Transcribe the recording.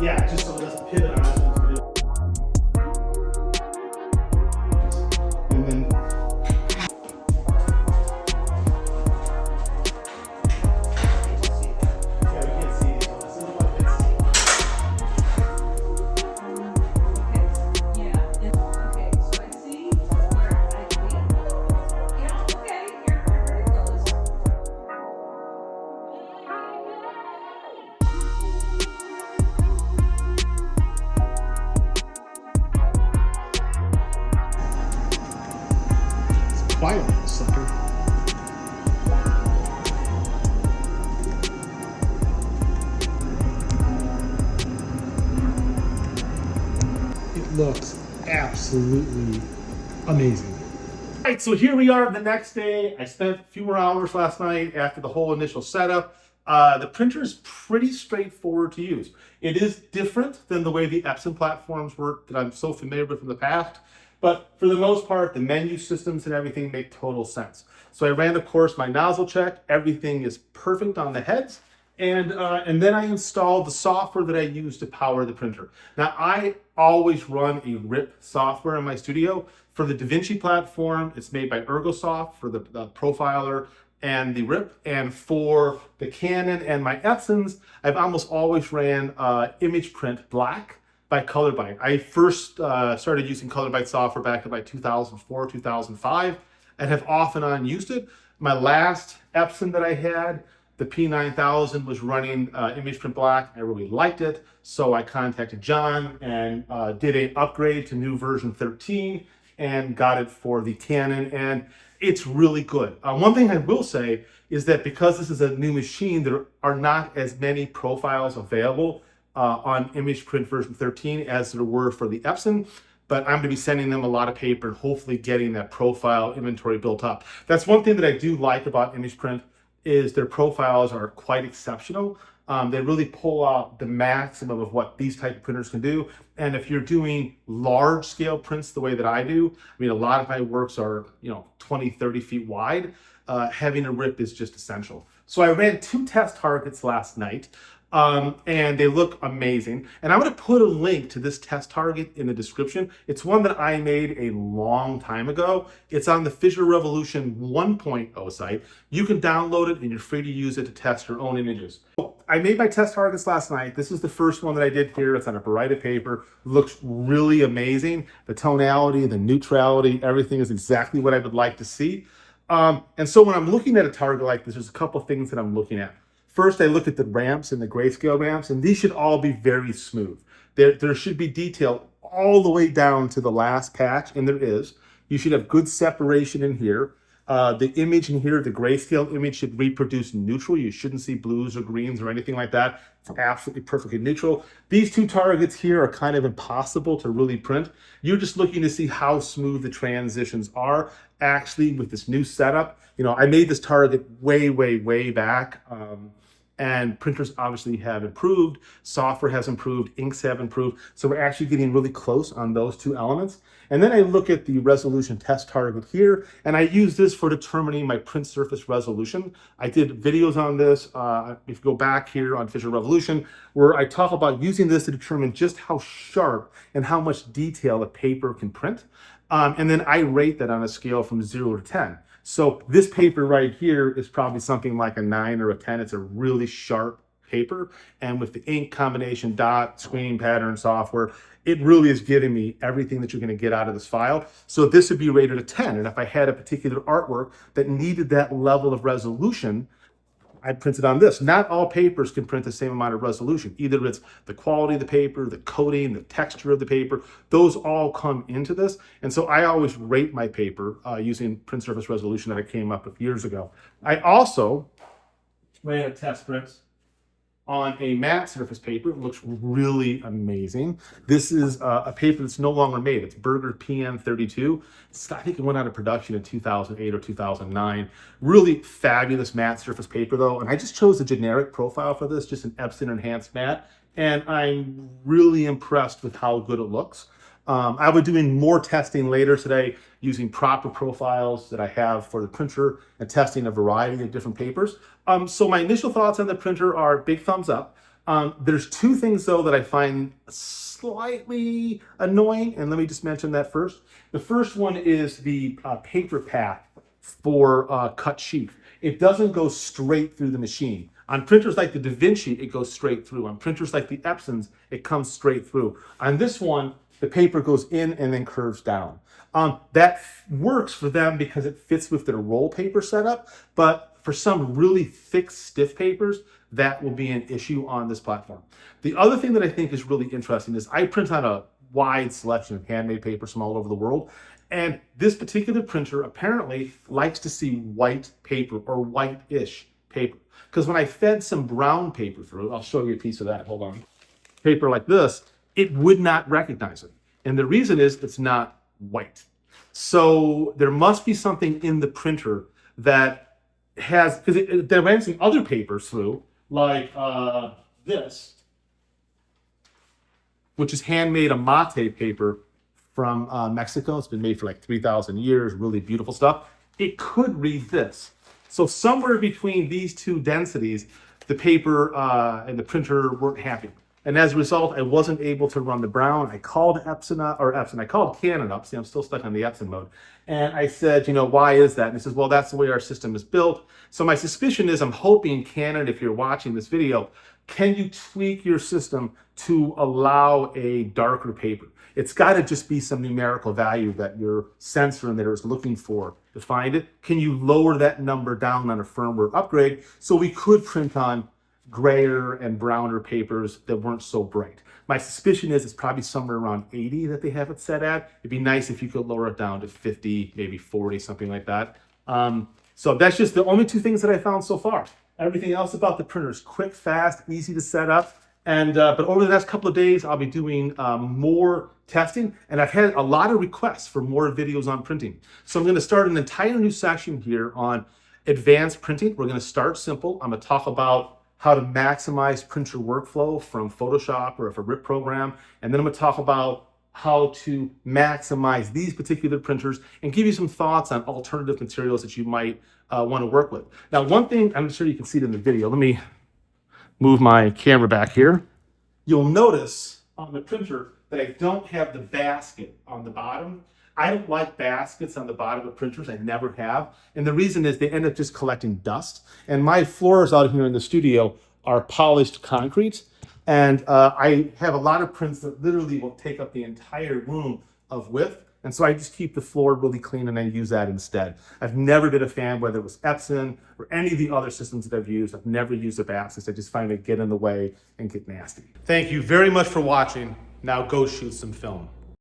Yeah, just so it doesn't pivot on us. And then quiet on this sucker. It looks absolutely amazing. All right, so here we are the next day. I spent a few more hours last night after the whole initial setup. The printer is pretty straightforward to use. It is different than the way the Epson platforms work that I'm so familiar with from the past. But for the most part, the menu systems and everything make total sense. So I ran, of course, my nozzle check. Everything is perfect on the heads. And then I installed the software that I use to power the printer. Now, I always run a RIP software in my studio. For the DaVinci platform, it's made by ErgoSoft for the profiler and the RIP. And for the Canon and my Epsons, I've almost always ran Image Print Black by Colorbyte. I first started using Colorbyte software back in like 2004, 2005, and have off and on used it. My last Epson that I had, the P9000, was running Image Print Black. I really liked it, so I contacted John and did an upgrade to new version 13 and got it for the Canon, and it's really good. One thing I will say is that because this is a new machine, there are not as many profiles available on Image Print version 13 as there were for the Epson, but I'm going to be sending them a lot of paper and hopefully getting that profile inventory built up. That's one thing that I do like about Image Print is their profiles are quite exceptional. They really pull out the maximum of what these type of printers can do. And if you're doing large scale prints the way that I do, I mean, a lot of my works are, 20, 30 feet wide. Having a RIP is just essential. So I ran 2 test targets last night. And they look amazing. And I'm going to put a link to this test target in the description. It's one that I made a long time ago. It's on the Fisher Revolution 1.0 site. You can download it and you're free to use it to test your own images. I made my test targets last night. This is the first one that I did here. It's on a Barita paper. It looks really amazing. The tonality, the neutrality, everything is exactly what I would like to see. And so when I'm looking at a target like this, there's a couple things that I'm looking at. First, I looked at the ramps and the grayscale ramps, and these should all be very smooth. There should be detail all the way down to the last patch, and there is. You should have good separation in here. The image in here, the grayscale image, should reproduce neutral. You shouldn't see blues or greens or anything like that. It's absolutely perfectly neutral. These 2 targets here are kind of impossible to really print. You're just looking to see how smooth the transitions are actually with this new setup. I made this target way, way, way back. And printers obviously have improved, software has improved, inks have improved. So we're actually getting really close on those 2 elements. And then I look at the resolution test target here, and I use this for determining my print surface resolution. I did videos on this, if you go back here on Fisher Revolution, where I talk about using this to determine just how sharp and how much detail a paper can print. And then I rate that on a scale from 0 to 10. So this paper right here is probably something like a 9 or a 10. It's a really sharp paper. And with the ink combination, dot, screen pattern software, it really is giving me everything that you're going to get out of this file. So this would be rated a 10. And if I had a particular artwork that needed that level of resolution, I printed on this. Not all papers can print the same amount of resolution. Either it's the quality of the paper, the coating, the texture of the paper. Those all come into this. And so I always rate my paper using print surface resolution that I came up with years ago. I also ran a test print on a matte surface paper. It looks really amazing. This is a paper that's no longer made. It's Berger PN32. I think it went out of production in 2008 or 2009. Really fabulous matte surface paper though. And I just chose a generic profile for this, just an Epson enhanced matte. And I'm really impressed with how good it looks. I'll be doing more testing later today using proper profiles that I have for the printer and testing a variety of different papers. So my initial thoughts on the printer are big thumbs up. There's two things though that I find slightly annoying, and let me just mention that first. The first one is the paper path for cut sheet. It doesn't go straight through the machine. On printers like the DaVinci, it goes straight through. On printers like the Epsons, it comes straight through. On this one, the paper goes in and then curves down. That works for them because it fits with their roll paper setup, but for some really thick, stiff papers, that will be an issue on this platform. The other thing that I think is really interesting is I print on a wide selection of handmade papers from all over the world, and this particular printer apparently likes to see white paper or white-ish paper. Because when I fed some brown paper through, I'll show you a piece of that, hold on. Paper like this, it would not recognize it. And the reason is it's not white. So there must be something in the printer that has, because they're ran some other papers through, like this, which is handmade amate paper from Mexico. It's been made for like 3,000 years, really beautiful stuff. It could read this. So somewhere between these two densities, the paper and the printer weren't happy. And as a result, I wasn't able to run the brown. I called I called Canon up. See, I'm still stuck on the Epson mode. And I said, why is that? And he says, well, that's the way our system is built. So my suspicion is, I'm hoping Canon, if you're watching this video, can you tweak your system to allow a darker paper? It's got to just be some numerical value that your sensor in there is looking for to find it. Can you lower that number down on a firmware upgrade so we could print on grayer and browner papers that weren't so bright? My suspicion is it's probably somewhere around 80 that they have it set at. It'd be nice if you could lower it down to 50, maybe 40, something like that. So that's just the only two things that I found so far. Everything else about the printer is quick, fast, easy to set up. And but over the next couple of days, I'll be doing more testing, and I've had a lot of requests for more videos on printing. So I'm going to start an entire new section here on advanced printing. We're going to start simple. I'm going to talk about how to maximize printer workflow from Photoshop or a RIP program, and then I'm going to talk about how to maximize these particular printers and give you some thoughts on alternative materials that you might want to work with. Now, one thing, I'm sure you can see it in the video. Let me move my camera back here. You'll notice on the printer that I don't have the basket on the bottom. I don't like baskets on the bottom of printers. I never have. And the reason is they end up just collecting dust. And my floors out here in the studio are polished concrete. And I have a lot of prints that literally will take up the entire room of width. And so I just keep the floor really clean and I use that instead. I've never been a fan, whether it was Epson or any of the other systems that I've used. I've never used a basket. I just find it get in the way and get nasty. Thank you very much for watching. Now go shoot some film.